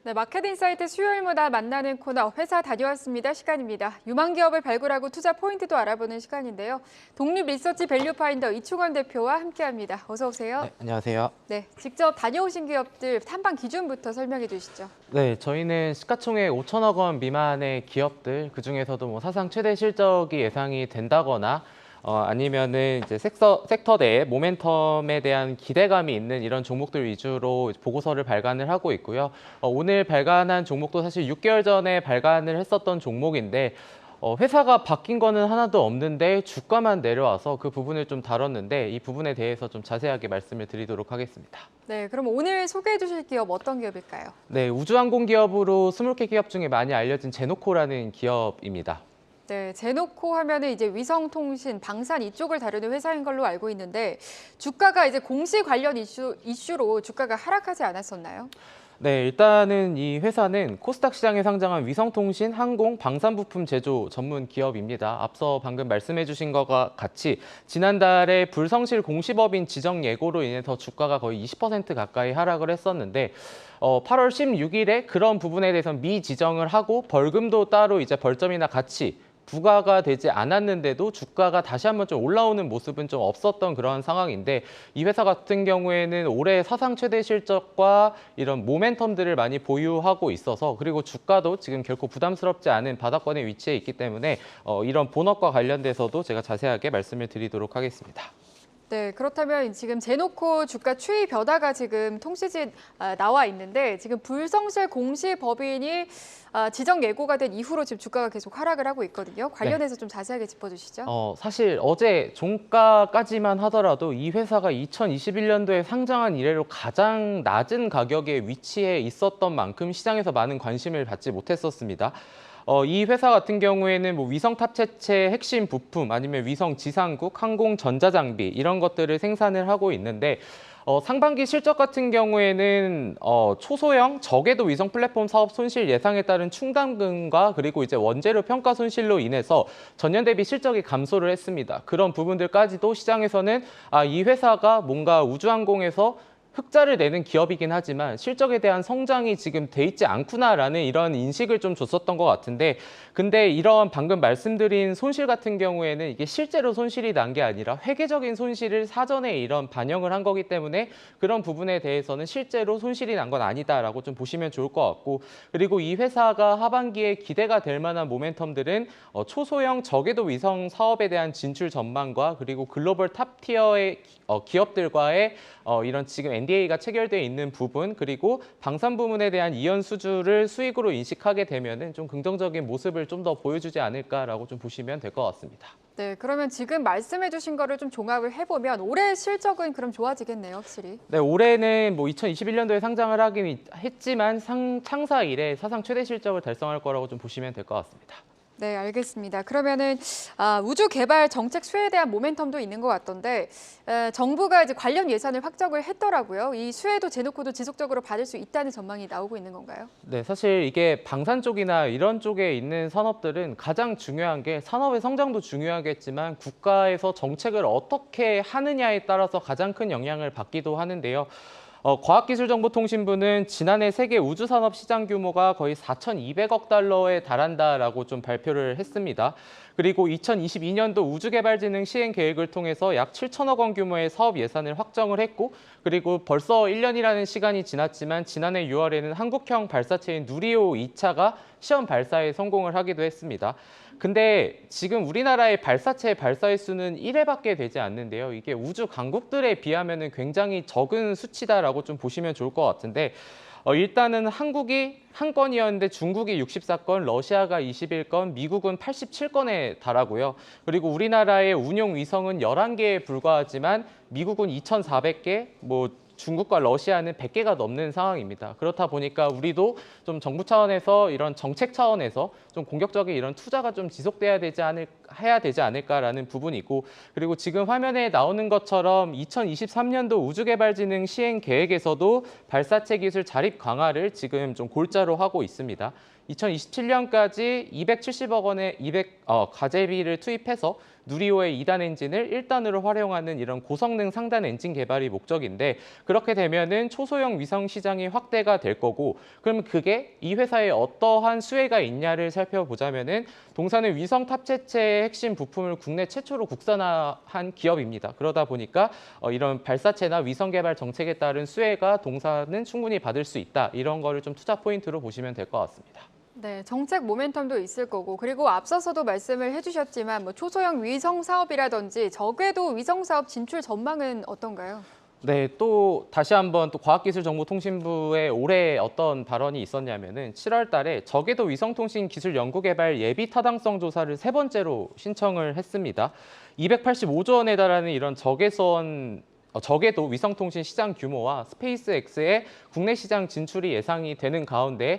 네, 마켓인사이트 수요일마다 만나는 코너 회사 다녀왔습니다 시간입니다. 유망 기업을 발굴하고 투자 포인트도 알아보는 시간인데요. 독립 리서치 밸류 파인더 이충원 대표와 함께합니다. 어서 오세요. 네, 안녕하세요. 네, 직접 다녀오신 기업들 탐방 기준부터 설명해 주시죠. 네, 저희는 시가총액 5천억 원 미만의 기업들, 그중에서도 뭐 사상 최대 실적이 예상이 된다거나 아니면은 이제 섹터 내에 모멘텀에 대한 기대감이 있는 이런 종목들 위주로 보고서를 발간을 하고 있고요. 오늘 발간한 종목도 사실 6개월 전에 발간을 했었던 종목인데 회사가 바뀐 거는 하나도 없는데 주가만 내려와서 그 부분을 좀 다뤘는데 이 부분에 대해서 좀 자세하게 말씀을 드리도록 하겠습니다. 네, 그럼 오늘 소개해 주실 기업 어떤 기업일까요? 네, 우주항공 기업으로 20개 기업 중에 많이 알려진 제노코라는 기업입니다. 네, 제노코 하면은 이제 위성통신, 방산 이쪽을 다루는 회사인 걸로 알고 있는데 주가가 이제 공시 관련 이슈로 주가가 하락하지 않았었나요? 네, 일단은 이 회사는 코스닥 시장에 상장한 위성통신, 항공, 방산부품 제조 전문 기업입니다. 앞서 방금 말씀해 주신 것과 같이 지난달에 불성실 공시법인 지정 예고로 인해서 주가가 거의 20% 가까이 하락을 했었는데 8월 16일에 그런 부분에 대해서 미지정을 하고 벌금도 따로 이제 벌점이나 같이 부과가 되지 않았는데도 주가가 다시 한번 좀 올라오는 모습은 좀 없었던 그런 상황인데 이 회사 같은 경우에는 올해 사상 최대 실적과 이런 모멘텀들을 많이 보유하고 있어서 그리고 주가도 지금 결코 부담스럽지 않은 바닥권에 위치해 있기 때문에 이런 본업과 관련돼서도 제가 자세하게 말씀을 드리도록 하겠습니다. 네, 그렇다면 지금 제노코 주가 추이 벼다가 지금 통시지 나와 있는데 지금 불성실 공시법인이 지정 예고가 된 이후로 지금 주가가 계속 하락을 하고 있거든요. 관련해서 좀 자세하게 짚어주시죠. 사실 어제 종가까지만 하더라도 이 회사가 2021년도에 상장한 이래로 가장 낮은 가격에 위치해 있었던 만큼 시장에서 많은 관심을 받지 못했었습니다. 이 회사 같은 경우에는 뭐 위성 탑재체 핵심 부품 아니면 위성 지상국, 항공 전자장비 이런 것들을 생산을 하고 있는데 상반기 실적 같은 경우에는 초소형 저궤도 위성 플랫폼 사업 손실 예상에 따른 충당금과 그리고 이제 원재료 평가 손실로 인해서 전년 대비 실적이 감소를 했습니다. 그런 부분들까지도 시장에서는 이 회사가 뭔가 우주항공에서 흑자를 내는 기업이긴 하지만 실적에 대한 성장이 지금 돼 있지 않구나라는 이런 인식을 좀 줬었던 것 같은데 근데 이런 방금 말씀드린 손실 같은 경우에는 이게 실제로 손실이 난 게 아니라 회계적인 손실을 사전에 이런 반영을 한 거기 때문에 그런 부분에 대해서는 실제로 손실이 난 건 아니다라고 좀 보시면 좋을 것 같고 그리고 이 회사가 하반기에 기대가 될 만한 모멘텀들은 초소형 저궤도 위성 사업에 대한 진출 전망과 그리고 글로벌 탑티어의 기업들과의 이런 지금 NDA가 체결되어 있는 부분 그리고 방산 부문에 대한 이연 수주를 수익으로 인식하게 되면은 좀 긍정적인 모습을 좀 더 보여주지 않을까라고 좀 보시면 될 것 같습니다. 네, 그러면 지금 말씀해 주신 거를 좀 종합을 해보면 올해 실적은 그럼 좋아지겠네요, 확실히. 네, 올해는 뭐 2021년도에 상장을 하긴 했지만 창사 이래 사상 최대 실적을 달성할 거라고 좀 보시면 될 것 같습니다. 네, 알겠습니다. 그러면은 우주 개발 정책 수혜에 대한 모멘텀도 있는 것 같던데 정부가 이제 관련 예산을 확정을 했더라고요. 이 수혜도 제노코도 지속적으로 받을 수 있다는 전망이 나오고 있는 건가요? 네, 사실 이게 방산 쪽이나 이런 쪽에 있는 산업들은 가장 중요한 게 산업의 성장도 중요하겠지만 국가에서 정책을 어떻게 하느냐에 따라서 가장 큰 영향을 받기도 하는데요. 과학기술정보통신부는 지난해 세계 우주산업 시장 규모가 거의 4,200억 달러에 달한다라고 좀 발표를 했습니다. 그리고 2022년도 우주개발진흥 시행 계획을 통해서 약 7천억 원 규모의 사업 예산을 확정을 했고 그리고 벌써 1년이라는 시간이 지났지만 지난해 6월에는 한국형 발사체인 누리호 2차가 시험 발사에 성공을 하기도 했습니다. 근데 지금 우리나라의 발사체 발사 횟수는 1회밖에 되지 않는데요. 이게 우주 강국들에 비하면 굉장히 적은 수치다라고 좀 보시면 좋을 것 같은데 일단은 한국이 한 건이었는데 중국이 64건, 러시아가 21건, 미국은 87건에 달하고요. 그리고 우리나라의 운용 위성은 11개에 불과하지만 미국은 2,400개, 중국과 러시아는 100개가 넘는 상황입니다. 그렇다 보니까 우리도 좀 정부 차원에서 이런 정책 차원에서 좀 공격적인 이런 투자가 좀 지속돼야 해야 되지 않을까라는 부분이 있고 그리고 지금 화면에 나오는 것처럼 2023년도 우주개발진흥 시행 계획에서도 발사체 기술 자립 강화를 지금 좀 골자로 하고 있습니다. 2027년까지 270억 원의 가재비를 투입해서 누리호의 2단 엔진을 1단으로 활용하는 이런 고성능 상단 엔진 개발이 목적인데 그렇게 되면은 초소형 위성 시장이 확대가 될 거고 그럼 그게 이 회사에 어떠한 수혜가 있냐를 살펴보자면은 동사는 위성 탑재체의 핵심 부품을 국내 최초로 국산화한 기업입니다. 그러다 보니까 이런 발사체나 위성 개발 정책에 따른 수혜가 동사는 충분히 받을 수 있다. 이런 거를 좀 투자 포인트로 보시면 될 것 같습니다. 네, 정책 모멘텀도 있을 거고 그리고 앞서서도 말씀을 해주셨지만 뭐 초소형 위성 사업이라든지 저궤도 위성 사업 진출 전망은 어떤가요? 네, 또 다시 한번 또 과학기술정보통신부에 올해 어떤 발언이 있었냐면은 7월 달에 저궤도 위성통신 기술 연구개발 예비 타당성 조사를 세 번째로 신청을 했습니다. 285조 원에 달하는 이런 저궤도 위성통신 시장 규모와 스페이스X의 국내 시장 진출이 예상이 되는 가운데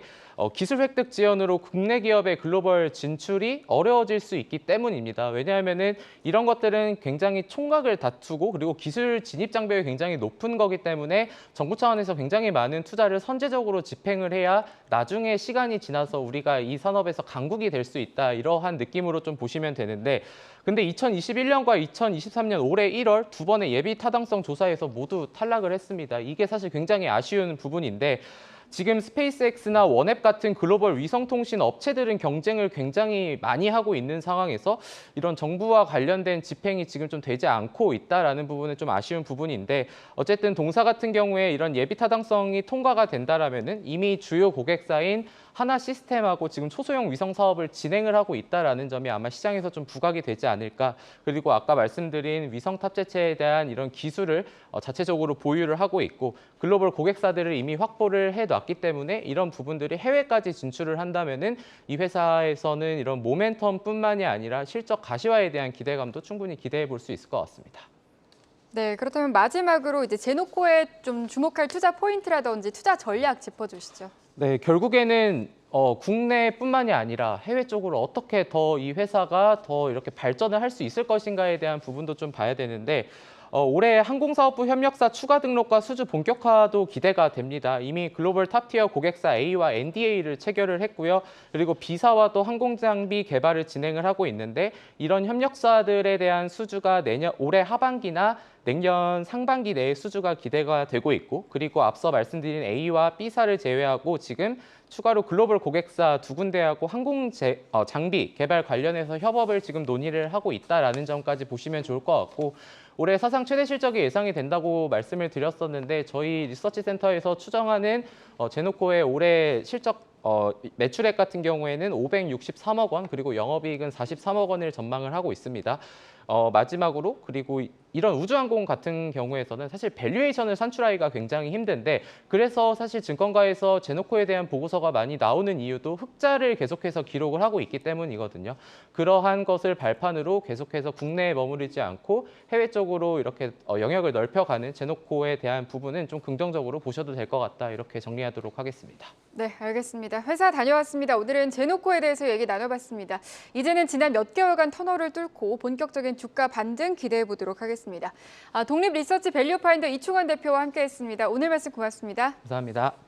기술 획득 지연으로 국내 기업의 글로벌 진출이 어려워질 수 있기 때문입니다. 왜냐하면은 이런 것들은 굉장히 총각을 다투고 그리고 기술 진입 장벽이 굉장히 높은 거기 때문에 정부 차원에서 굉장히 많은 투자를 선제적으로 집행을 해야 나중에 시간이 지나서 우리가 이 산업에서 강국이 될 수 있다. 이러한 느낌으로 좀 보시면 되는데 근데 2021년과 2023년 올해 1월 두 번의 예비 타당성 조사에서 모두 탈락을 했습니다. 이게 사실 굉장히 아쉬운 부분인데 지금 스페이스X나 원앱 같은 글로벌 위성통신 업체들은 경쟁을 굉장히 많이 하고 있는 상황에서 이런 정부와 관련된 집행이 지금 좀 되지 않고 있다라는 부분은 좀 아쉬운 부분인데 어쨌든 동사 같은 경우에 이런 예비 타당성이 통과가 된다라면은 이미 주요 고객사인 하나 시스템하고 지금 초소형 위성 사업을 진행을 하고 있다라는 점이 아마 시장에서 좀 부각이 되지 않을까. 그리고 아까 말씀드린 위성 탑재체에 대한 이런 기술을 자체적으로 보유를 하고 있고 글로벌 고객사들을 이미 확보를 해놨기 때문에 이런 부분들이 해외까지 진출을 한다면은 이 회사에서는 이런 모멘텀뿐만이 아니라 실적 가시화에 대한 기대감도 충분히 기대해 볼 수 있을 것 같습니다. 네, 그렇다면 마지막으로 이제 제노코에 좀 주목할 투자 포인트라든지 투자 전략 짚어주시죠. 네, 결국에는 국내뿐만이 아니라 해외 쪽으로 어떻게 더 이 회사가 더 이렇게 발전을 할 수 있을 것인가에 대한 부분도 좀 봐야 되는데 올해 항공사업부 협력사 추가 등록과 수주 본격화도 기대가 됩니다. 이미 글로벌 탑티어 고객사 A와 NDA를 체결을 했고요. 그리고 B사와도 항공장비 개발을 진행을 하고 있는데 이런 협력사들에 대한 수주가 올해 하반기나 내년 상반기 내에 수주가 기대가 되고 있고 그리고 앞서 말씀드린 A와 B사를 제외하고 지금 추가로 글로벌 고객사 두 군데하고 장비 개발 관련해서 협업을 지금 논의를 하고 있다라는 점까지 보시면 좋을 것 같고 올해 사상 최대 실적이 예상이 된다고 말씀을 드렸었는데 저희 리서치 센터에서 추정하는 제노코의 올해 실적 매출액 같은 경우에는 563억 원 그리고 영업이익은 43억 원을 전망을 하고 있습니다. 마지막으로 그리고 이런 우주항공 같은 경우에서는 사실 밸류에이션을 산출하기가 굉장히 힘든데 그래서 사실 증권가에서 제노코에 대한 보고서가 많이 나오는 이유도 흑자를 계속해서 기록을 하고 있기 때문이거든요. 그러한 것을 발판으로 계속해서 국내에 머무르지 않고 해외 쪽으로 이렇게 영역을 넓혀가는 제노코에 대한 부분은 좀 긍정적으로 보셔도 될 것 같다. 이렇게 정리하도록 하겠습니다. 네, 알겠습니다. 회사 다녀왔습니다. 오늘은 제노코에 대해서 얘기 나눠봤습니다. 이제는 지난 몇 개월간 터널을 뚫고 본격적인 주가 반등 기대해 보도록 하겠습니다. 독립 리서치 밸류파인더 이충원 대표와 함께했습니다. 오늘 말씀 고맙습니다. 감사합니다.